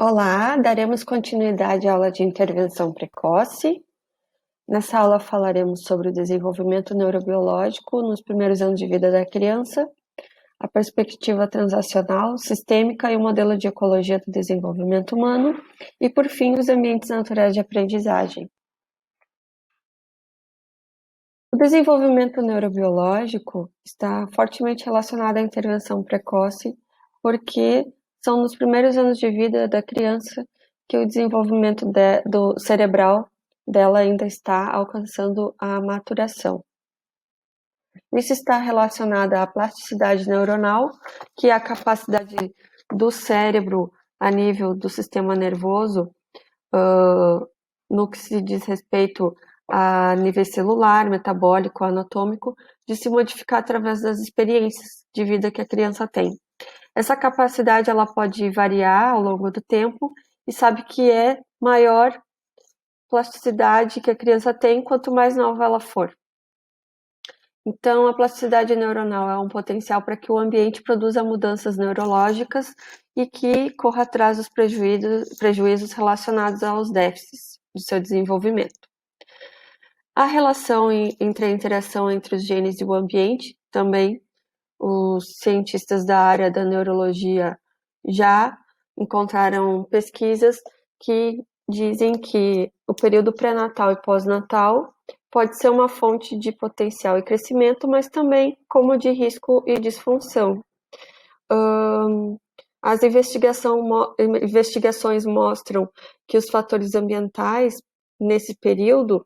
Olá, daremos continuidade à aula de intervenção precoce. Nessa aula falaremos sobre o desenvolvimento neurobiológico nos primeiros anos de vida da criança, a perspectiva transacional, sistêmica e o modelo de ecologia do desenvolvimento humano e, por fim, os ambientes naturais de aprendizagem. O desenvolvimento neurobiológico está fortemente relacionado à intervenção precoce, porque são nos primeiros anos de vida da criança que o desenvolvimento do cerebral dela ainda está alcançando a maturação. Isso está relacionado à plasticidade neuronal, que é a capacidade do cérebro a nível do sistema nervoso, no que se diz respeito a nível celular, metabólico, anatômico, de se modificar através das experiências de vida que a criança tem. Essa capacidade ela pode variar ao longo do tempo e sabe que é maior plasticidade que a criança tem quanto mais nova ela for. Então, a plasticidade neuronal é um potencial para que o ambiente produza mudanças neurológicas e que corra atrás dos prejuízos relacionados aos déficits do seu desenvolvimento. A relação entre a interação entre os genes e o ambiente, também os cientistas da área da neurologia já encontraram pesquisas que dizem que o período pré-natal e pós-natal pode ser uma fonte de potencial e crescimento, mas também como de risco e disfunção. As investigações mostram que os fatores ambientais, nesse período,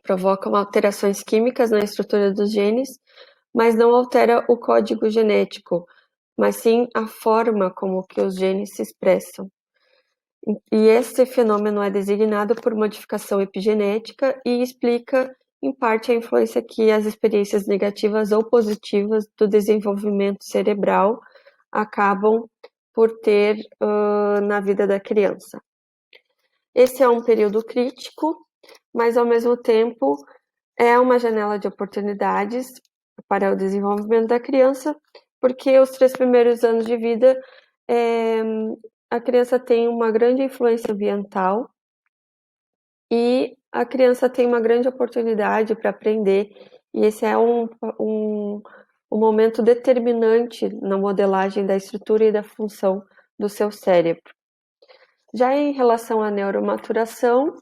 provocam alterações químicas na estrutura dos genes, mas não altera o código genético, mas sim a forma como que os genes se expressam. E esse fenômeno é designado por modificação epigenética e explica, em parte, a influência que as experiências negativas ou positivas do desenvolvimento cerebral acabam por ter na vida da criança. Esse é um período crítico, mas, ao mesmo tempo, é uma janela de oportunidades para o desenvolvimento da criança, porque os 3 primeiros anos de vida a criança tem uma grande influência ambiental e a criança tem uma grande oportunidade para aprender, e esse é um momento determinante na modelagem da estrutura e da função do seu cérebro. Já em relação à neuromaturação,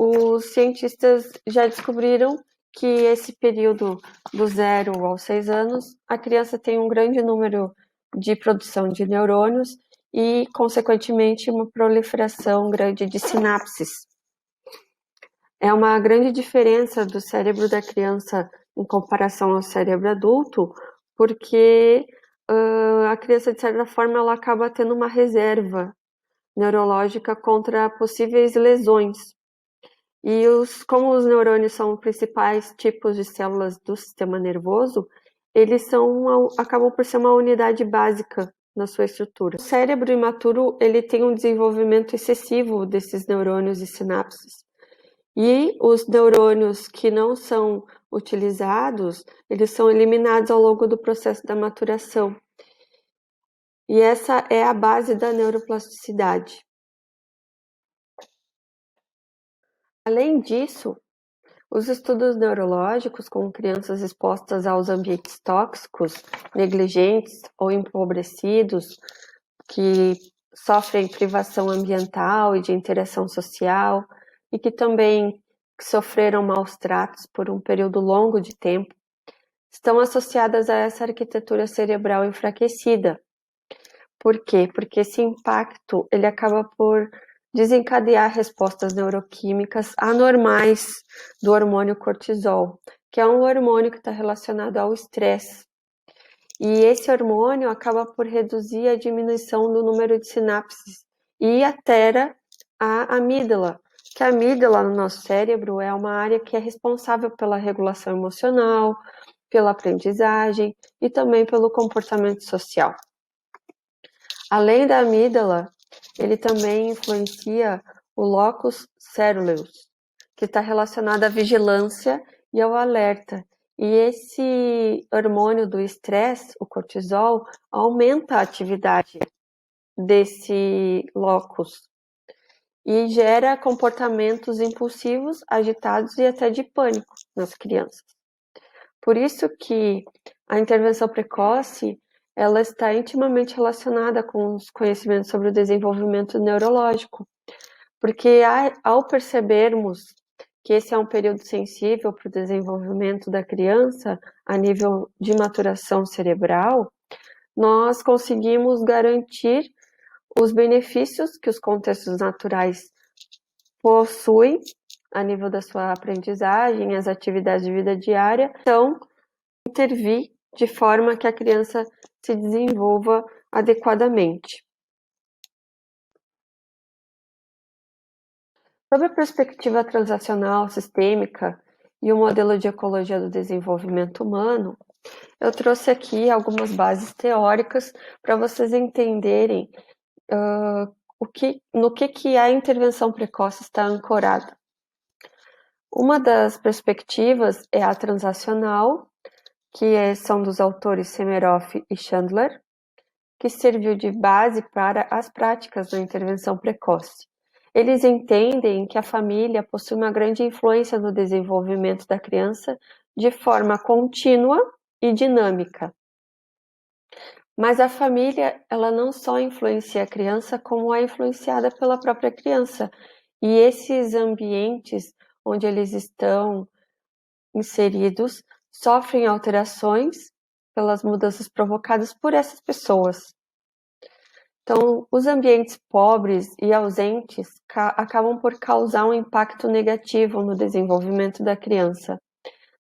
os cientistas já descobriram que esse período do 0 aos 6 anos, a criança tem um grande número de produção de neurônios e, consequentemente, uma proliferação grande de sinapses. É uma grande diferença do cérebro da criança em comparação ao cérebro adulto, porque a criança, de certa forma, ela acaba tendo uma reserva neurológica contra possíveis lesões. E como os neurônios são os principais tipos de células do sistema nervoso, eles acabam por ser uma unidade básica na sua estrutura. O cérebro imaturo ele tem um desenvolvimento excessivo desses neurônios e sinapses. E os neurônios que não são utilizados, eles são eliminados ao longo do processo da maturação. E essa é a base da neuroplasticidade. Além disso, os estudos neurológicos com crianças expostas aos ambientes tóxicos, negligentes ou empobrecidos, que sofrem privação ambiental e de interação social, e que também sofreram maus tratos por um período longo de tempo, estão associadas a essa arquitetura cerebral enfraquecida. Por quê? Porque esse impacto ele acaba por desencadear respostas neuroquímicas anormais do hormônio cortisol, que é um hormônio que está relacionado ao estresse. E esse hormônio acaba por reduzir a diminuição do número de sinapses e altera a amígdala, que a amígdala no nosso cérebro é uma área que é responsável pela regulação emocional, pela aprendizagem e também pelo comportamento social. Além da amígdala, ele também influencia o locus coeruleus, que está relacionado à vigilância e ao alerta. E esse hormônio do estresse, o cortisol, aumenta a atividade desse locus e gera comportamentos impulsivos, agitados e até de pânico nas crianças. Por isso que a intervenção precoce ela está intimamente relacionada com os conhecimentos sobre o desenvolvimento neurológico, porque ao percebermos que esse é um período sensível para o desenvolvimento da criança a nível de maturação cerebral, nós conseguimos garantir os benefícios que os contextos naturais possuem a nível da sua aprendizagem, as atividades de vida diária, então intervir de forma que a criança se desenvolva adequadamente. Sob a perspectiva transacional sistêmica e o modelo de ecologia do desenvolvimento humano, eu trouxe aqui algumas bases teóricas para vocês entenderem no que a intervenção precoce está ancorada. Uma das perspectivas é a transacional, que são dos autores Semeroff e Chandler, que serviu de base para as práticas da intervenção precoce. Eles entendem que a família possui uma grande influência no desenvolvimento da criança de forma contínua e dinâmica. Mas a família, ela não só influencia a criança, como é influenciada pela própria criança. E esses ambientes onde eles estão inseridos sofrem alterações pelas mudanças provocadas por essas pessoas. Então, os ambientes pobres e ausentes acabam por causar um impacto negativo no desenvolvimento da criança.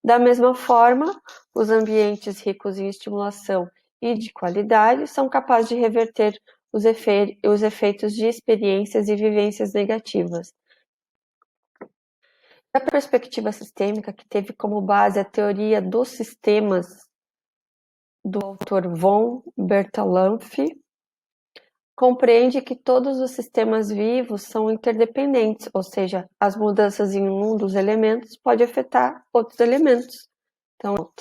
Da mesma forma, os ambientes ricos em estimulação e de qualidade são capazes de reverter os efeitos de experiências e vivências negativas. A perspectiva sistêmica, que teve como base a teoria dos sistemas do autor von Bertalanffy, compreende que todos os sistemas vivos são interdependentes, ou seja, as mudanças em um dos elementos podem afetar outros elementos. Então,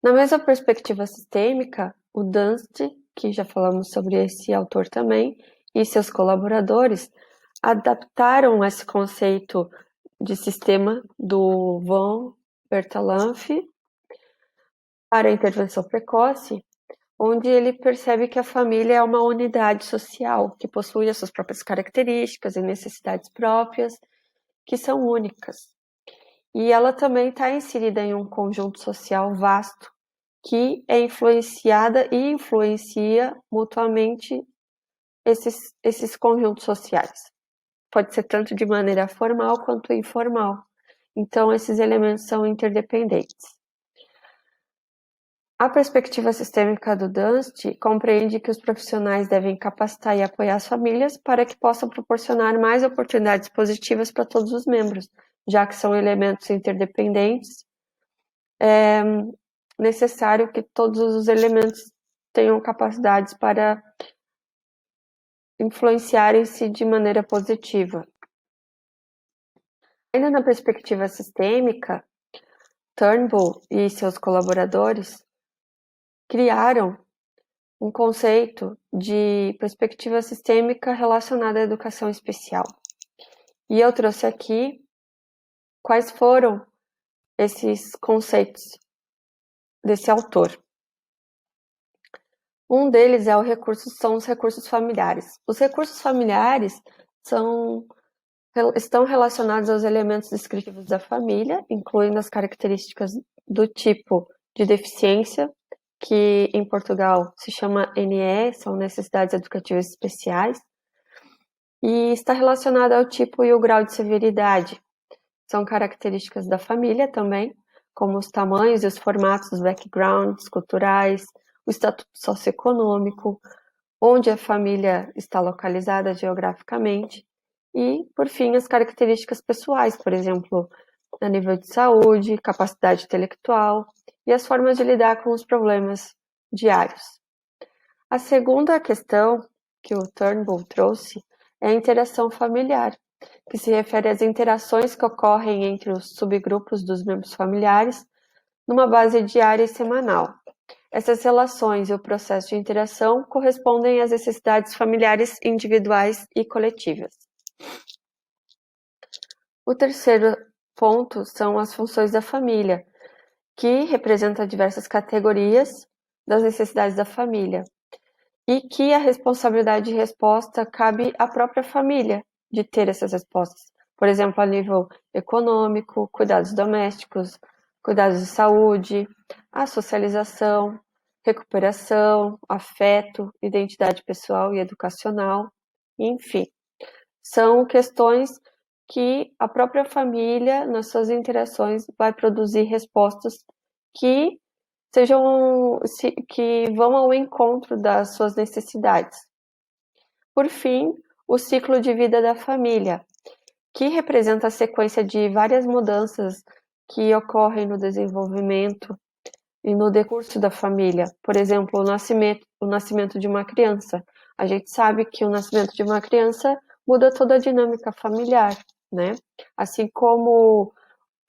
na mesma perspectiva sistêmica, o Dunst, que já falamos sobre esse autor também, e seus colaboradores adaptaram esse conceito de sistema do von Bertalanffy para a intervenção precoce, onde ele percebe que a família é uma unidade social que possui as suas próprias características e necessidades próprias, que são únicas. E ela também está inserida em um conjunto social vasto, que é influenciada e influencia mutuamente esses conjuntos sociais. Pode ser tanto de maneira formal quanto informal. Então, esses elementos são interdependentes. A perspectiva sistêmica do Dunst compreende que os profissionais devem capacitar e apoiar as famílias para que possam proporcionar mais oportunidades positivas para todos os membros, já que são elementos interdependentes. É necessário que todos os elementos tenham capacidades para influenciarem-se de maneira positiva. Ainda na perspectiva sistêmica, Turnbull e seus colaboradores criaram um conceito de perspectiva sistêmica relacionada à educação especial. E eu trouxe aqui quais foram esses conceitos desse autor. Um deles são os recursos familiares. Os recursos familiares estão relacionados aos elementos descritivos da família, incluindo as características do tipo de deficiência, que em Portugal se chama NE, são necessidades educativas especiais, e está relacionado ao tipo e o grau de severidade. São características da família também, como os tamanhos e os formatos dos backgrounds culturais, o estatuto socioeconômico, onde a família está localizada geograficamente, e, por fim, as características pessoais, por exemplo, a nível de saúde, capacidade intelectual e as formas de lidar com os problemas diários. A segunda questão que o Turnbull trouxe é a interação familiar, que se refere às interações que ocorrem entre os subgrupos dos membros familiares numa base diária e semanal. Essas relações e o processo de interação correspondem às necessidades familiares individuais e coletivas. O terceiro ponto são as funções da família, que representa diversas categorias das necessidades da família, e que a responsabilidade de resposta cabe à própria família de ter essas respostas. Por exemplo, a nível econômico, cuidados domésticos, cuidados de saúde, a socialização, recuperação, afeto, identidade pessoal e educacional, enfim. São questões que a própria família, nas suas interações, vai produzir respostas que que vão ao encontro das suas necessidades. Por fim, o ciclo de vida da família, que representa a sequência de várias mudanças que ocorrem no desenvolvimento e no decurso da família. Por exemplo, o nascimento de uma criança. A gente sabe que o nascimento de uma criança muda toda a dinâmica familiar, né? Assim como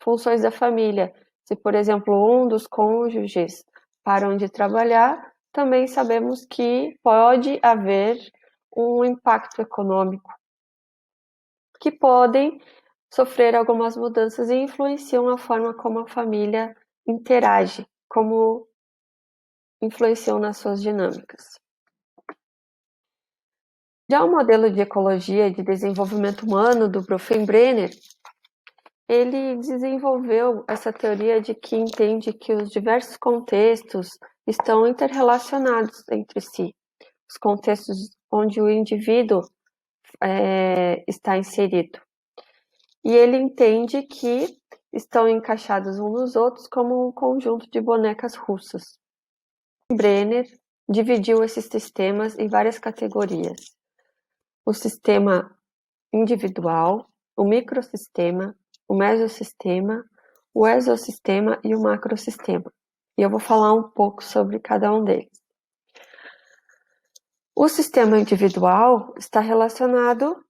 funções da família. Se, por exemplo, um dos cônjuges param de trabalhar, também sabemos que pode haver um impacto econômico, que podem sofrer algumas mudanças e influenciam a forma como a família interage, como influenciam nas suas dinâmicas. Já o modelo de ecologia e de desenvolvimento humano do Bronfenbrenner, ele desenvolveu essa teoria de que entende que os diversos contextos estão interrelacionados entre si. Os contextos onde o indivíduo está inserido. E ele entende que estão encaixados uns nos outros como um conjunto de bonecas russas. Brenner dividiu esses sistemas em várias categorias. O sistema individual, o microsistema, o mesossistema, o exossistema e o macrosistema. E eu vou falar um pouco sobre cada um deles. O sistema individual está relacionado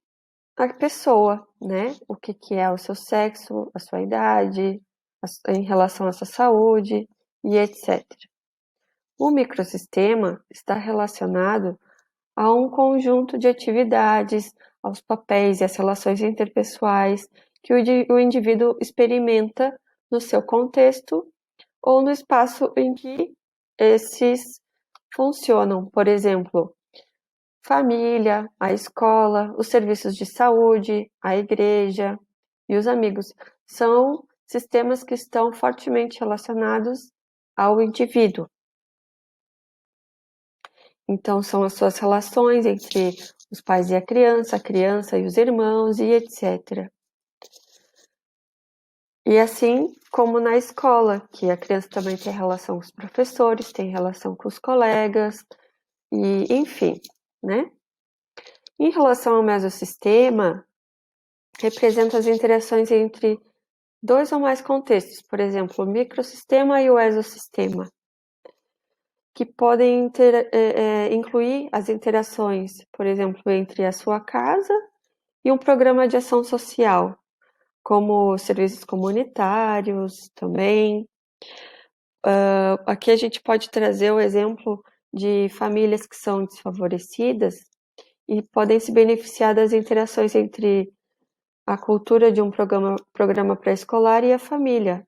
à pessoa, né? O que é o seu sexo, a sua idade, em relação à sua saúde e etc. O microsistema está relacionado a um conjunto de atividades, aos papéis e às relações interpessoais que o indivíduo experimenta no seu contexto ou no espaço em que esses funcionam. Por exemplo, família, a escola, os serviços de saúde, a igreja e os amigos. São sistemas que estão fortemente relacionados ao indivíduo. Então, são as suas relações entre os pais e a criança e os irmãos e etc. E assim como na escola, que a criança também tem relação com os professores, tem relação com os colegas, e enfim, né? Em relação ao mesossistema, representa as interações entre dois ou mais contextos, por exemplo, o microsistema e o exossistema, que podem incluir as interações, por exemplo, entre a sua casa e um programa de ação social, como serviços comunitários também. Aqui a gente pode trazer o exemplo de famílias que são desfavorecidas e podem se beneficiar das interações entre a cultura de um programa pré-escolar e a família.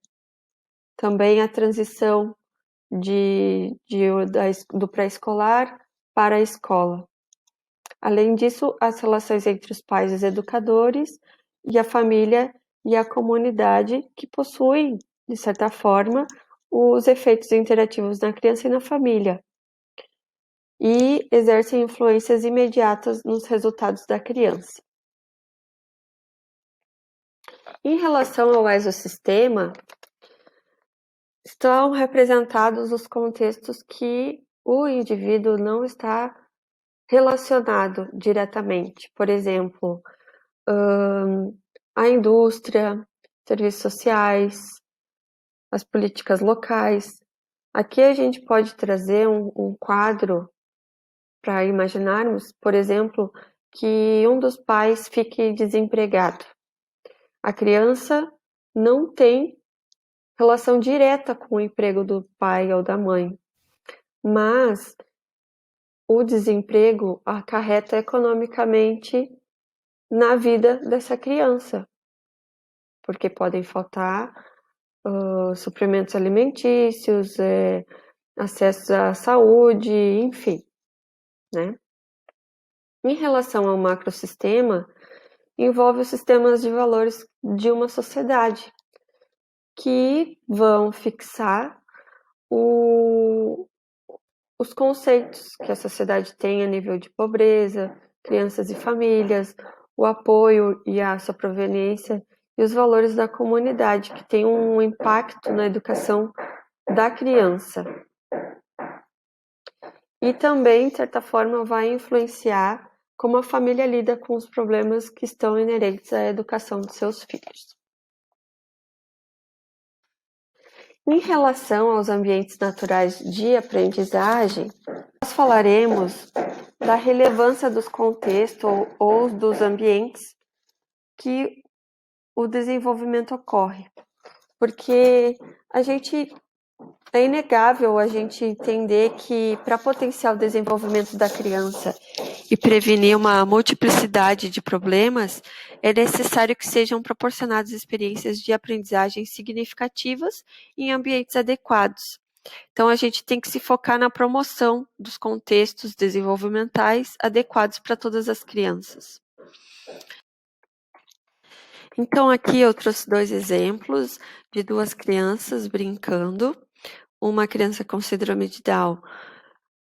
Também a transição do pré-escolar para a escola. Além disso, as relações entre os pais e os educadores e a família e a comunidade que possuem, de certa forma, os efeitos interativos na criança e na família e exercem influências imediatas nos resultados da criança. Em relação ao exossistema, estão representados os contextos que o indivíduo não está relacionado diretamente. Por exemplo, a indústria, serviços sociais, as políticas locais. Aqui a gente pode trazer um quadro para imaginarmos, por exemplo, que um dos pais fique desempregado. A criança não tem relação direta com o emprego do pai ou da mãe, mas o desemprego acarreta economicamente na vida dessa criança, porque podem faltar suprimentos alimentícios, acesso à saúde, enfim, né? Em relação ao macrosistema, envolve os sistemas de valores de uma sociedade, que vão fixar os conceitos que a sociedade tem a nível de pobreza, crianças e famílias, o apoio e a sua proveniência e os valores da comunidade, que tem um impacto na educação da criança. E também, de certa forma, vai influenciar como a família lida com os problemas que estão inerentes à educação de seus filhos. Em relação aos ambientes naturais de aprendizagem, nós falaremos da relevância dos contextos ou dos ambientes que o desenvolvimento ocorre, porque é inegável a gente entender que para potenciar o desenvolvimento da criança e prevenir uma multiplicidade de problemas, é necessário que sejam proporcionadas experiências de aprendizagem significativas em ambientes adequados. Então, a gente tem que se focar na promoção dos contextos desenvolvimentais adequados para todas as crianças. Então, aqui eu trouxe 2 exemplos de 2 crianças brincando. Uma criança com síndrome de Down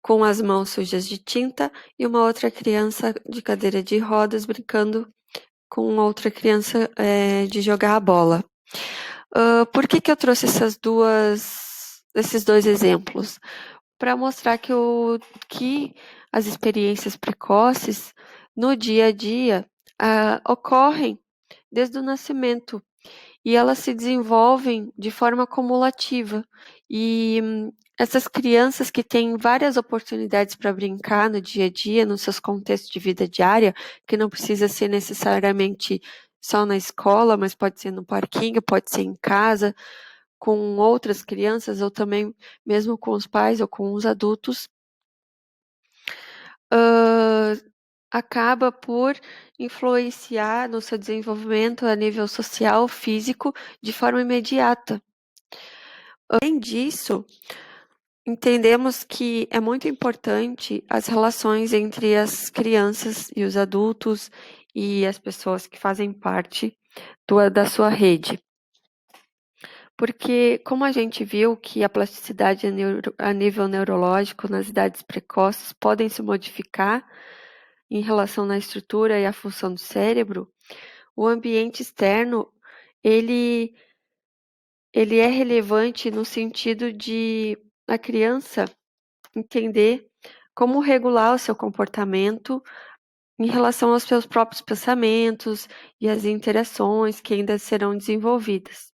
com as mãos sujas de tinta e uma outra criança de cadeira de rodas brincando com outra criança de jogar a bola. Por que eu trouxe esses 2 exemplos? Para mostrar que as experiências precoces no dia a dia ocorrem desde o nascimento e elas se desenvolvem de forma cumulativa. E essas crianças que têm várias oportunidades para brincar no dia a dia, nos seus contextos de vida diária, que não precisa ser necessariamente só na escola, mas pode ser no parquinho, pode ser em casa, com outras crianças, ou também mesmo com os pais ou com os adultos, acaba por influenciar no seu desenvolvimento a nível social, físico, de forma imediata. Além disso, entendemos que é muito importante as relações entre as crianças e os adultos e as pessoas que fazem parte da sua rede. Porque, como a gente viu que a plasticidade a nível neurológico nas idades precoces podem se modificar em relação à estrutura e à função do cérebro, o ambiente externo, ele é relevante no sentido de a criança entender como regular o seu comportamento em relação aos seus próprios pensamentos e as interações que ainda serão desenvolvidas.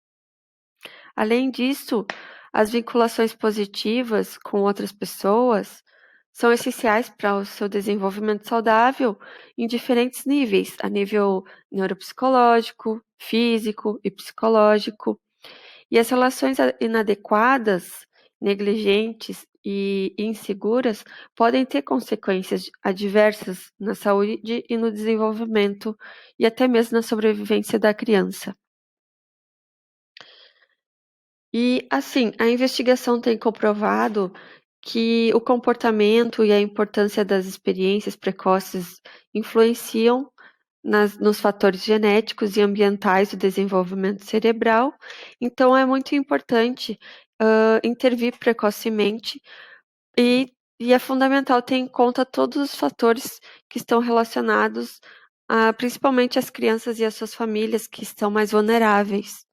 Além disso, as vinculações positivas com outras pessoas são essenciais para o seu desenvolvimento saudável em diferentes níveis, a nível neuropsicológico, físico e psicológico. E as relações inadequadas, negligentes e inseguras podem ter consequências adversas na saúde e no desenvolvimento e até mesmo na sobrevivência da criança. E, assim, a investigação tem comprovado que o comportamento e a importância das experiências precoces influenciam nos fatores genéticos e ambientais do desenvolvimento cerebral. Então, é muito importante intervir precocemente e é fundamental ter em conta todos os fatores que estão relacionados principalmente às crianças e às suas famílias que estão mais vulneráveis.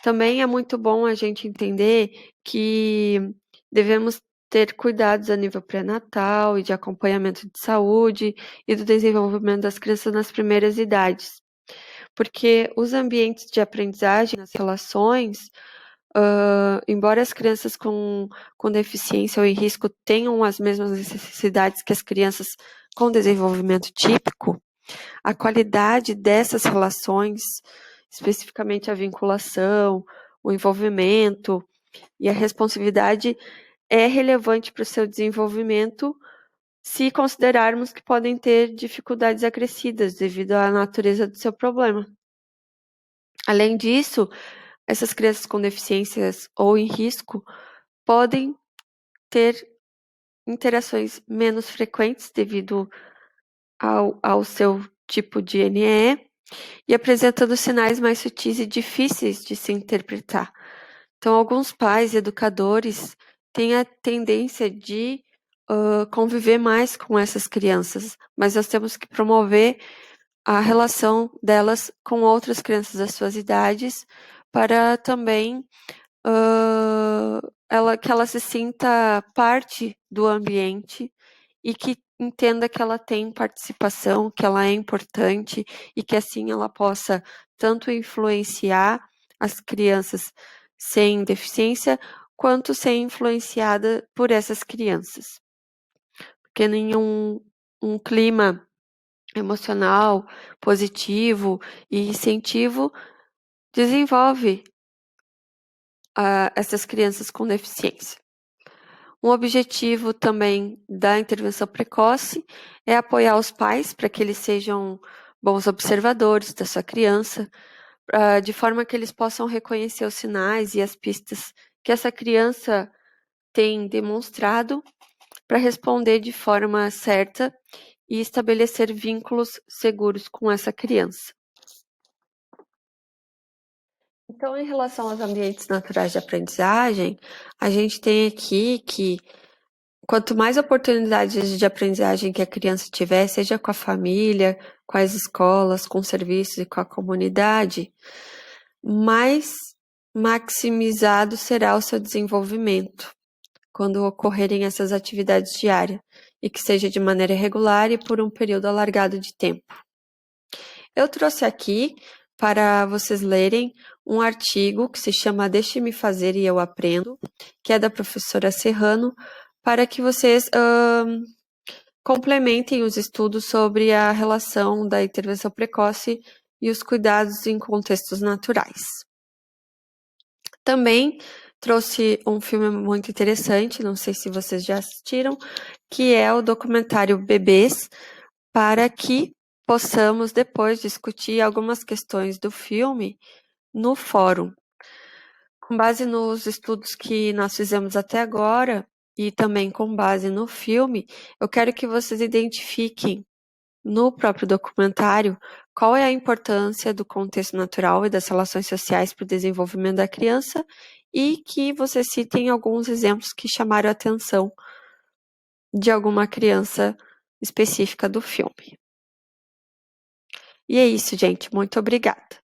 Também é muito bom a gente entender que devemos ter cuidados a nível pré-natal e de acompanhamento de saúde e do desenvolvimento das crianças nas primeiras idades. Porque os ambientes de aprendizagem, as relações, embora as crianças com deficiência ou em risco tenham as mesmas necessidades que as crianças com desenvolvimento típico, a qualidade dessas relações, especificamente a vinculação, o envolvimento e a responsividade, é relevante para o seu desenvolvimento se considerarmos que podem ter dificuldades acrescidas devido à natureza do seu problema. Além disso, essas crianças com deficiências ou em risco podem ter interações menos frequentes devido ao seu tipo de NE e apresentando sinais mais sutis e difíceis de se interpretar. Então, alguns pais e educadores têm a tendência de conviver mais com essas crianças, mas nós temos que promover a relação delas com outras crianças das suas idades para também que ela se sinta parte do ambiente e que entenda que ela tem participação, que ela é importante e que assim ela possa tanto influenciar as crianças sem deficiência, quanto ser influenciada por essas crianças. Porque nenhum um clima emocional, positivo e incentivo desenvolve essas crianças com deficiência. Um objetivo também da intervenção precoce é apoiar os pais para que eles sejam bons observadores da sua criança, de forma que eles possam reconhecer os sinais e as pistas que essa criança tem demonstrado para responder de forma certa e estabelecer vínculos seguros com essa criança. Então, em relação aos ambientes naturais de aprendizagem, a gente tem aqui que quanto mais oportunidades de aprendizagem que a criança tiver, seja com a família, com as escolas, com os serviços e com a comunidade, mais maximizado será o seu desenvolvimento quando ocorrerem essas atividades diárias e que seja de maneira regular e por um período alargado de tempo. Eu trouxe aqui para vocês lerem um artigo que se chama Deixe-me Fazer e Eu Aprendo, que é da professora Serrano, para que vocês complementem os estudos sobre a relação da intervenção precoce e os cuidados em contextos naturais. Também trouxe um filme muito interessante, não sei se vocês já assistiram, que é o documentário Bebês, para que possamos depois discutir algumas questões do filme no fórum. Com base nos estudos que nós fizemos até agora, e também com base no filme, eu quero que vocês identifiquem no próprio documentário qual é a importância do contexto natural e das relações sociais para o desenvolvimento da criança e que vocês citem alguns exemplos que chamaram a atenção de alguma criança específica do filme. E é isso, gente. Muito obrigada.